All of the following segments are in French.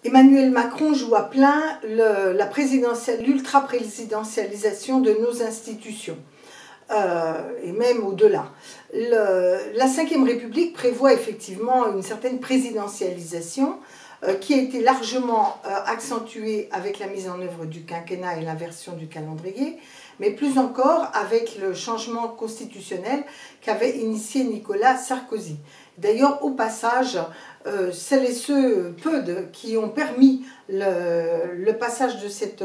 Emmanuel Macron joue à plein l'ultra-présidentialisation de nos institutions, et même au-delà. La Ve République prévoit effectivement une certaine présidentialisation qui a été largement accentuée avec la mise en œuvre du quinquennat et l'inversion du calendrier, mais plus encore avec le changement constitutionnel qu'avait initié Nicolas Sarkozy. D'ailleurs, au passage, celles et ceux, qui ont permis le passage de cette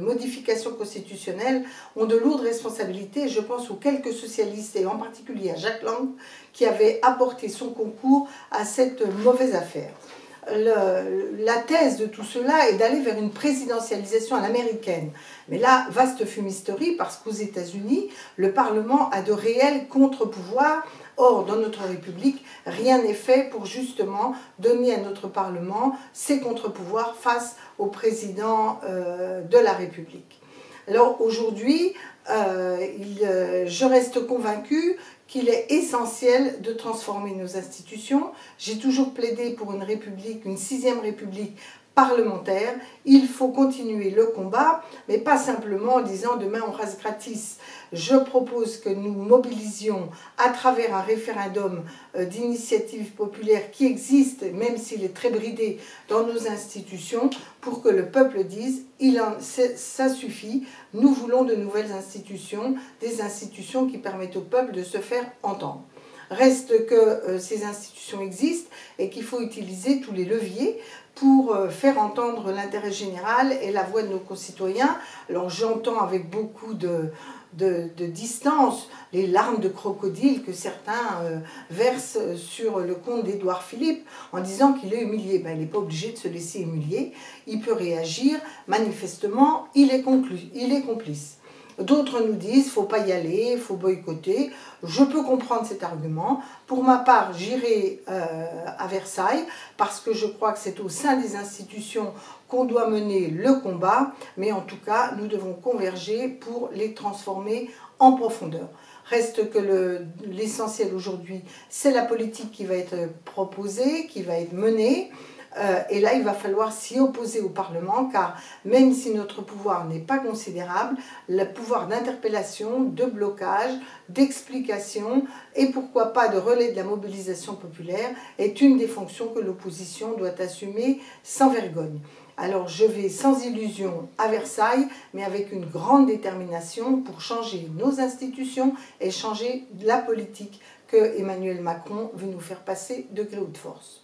modification constitutionnelle ont de lourdes responsabilités. Je pense aux quelques socialistes et en particulier à Jack Lang qui avait apporté son concours à cette mauvaise affaire. La thèse de tout cela est d'aller vers une présidentialisation à l'américaine. Mais là, vaste fumisterie, parce qu'aux États-Unis, le Parlement a de réels contre-pouvoirs. Or, dans notre République, rien n'est fait pour justement donner à notre Parlement ses contre-pouvoirs face au président de la République. Alors aujourd'hui, je reste convaincue qu'il est essentiel de transformer nos institutions. J'ai toujours plaidé pour une république, une 6e république parlementaire. Il faut continuer le combat, mais pas simplement en disant demain on rase gratis. Je propose que nous mobilisions à travers un référendum d'initiative populaire qui existe, même s'il est très bridé dans nos institutions, pour que le peuple dise ça suffit, nous voulons de nouvelles institutions, des institutions qui permettent au peuple de se faire entendre. Reste que ces institutions existent et qu'il faut utiliser tous les leviers pour faire entendre l'intérêt général et la voix de nos concitoyens. Alors j'entends avec beaucoup de distance les larmes de crocodile que certains versent sur le compte d'Édouard Philippe en disant qu'il est humilié. Ben, il n'est pas obligé de se laisser humilier, il peut réagir, manifestement il est complice. D'autres nous disent qu'il ne faut pas y aller, il faut boycotter. Je peux comprendre cet argument. Pour ma part, j'irai à Versailles parce que je crois que c'est au sein des institutions qu'on doit mener le combat. Mais en tout cas, nous devons converger pour les transformer en profondeur. Reste que l'essentiel aujourd'hui, c'est la politique qui va être proposée, qui va être menée. Et là, il va falloir s'y opposer au Parlement, car même si notre pouvoir n'est pas considérable, le pouvoir d'interpellation, de blocage, d'explication et pourquoi pas de relais de la mobilisation populaire est une des fonctions que l'opposition doit assumer sans vergogne. Alors je vais sans illusion à Versailles, mais avec une grande détermination pour changer nos institutions et changer la politique que Emmanuel Macron veut nous faire passer de gré ou de force.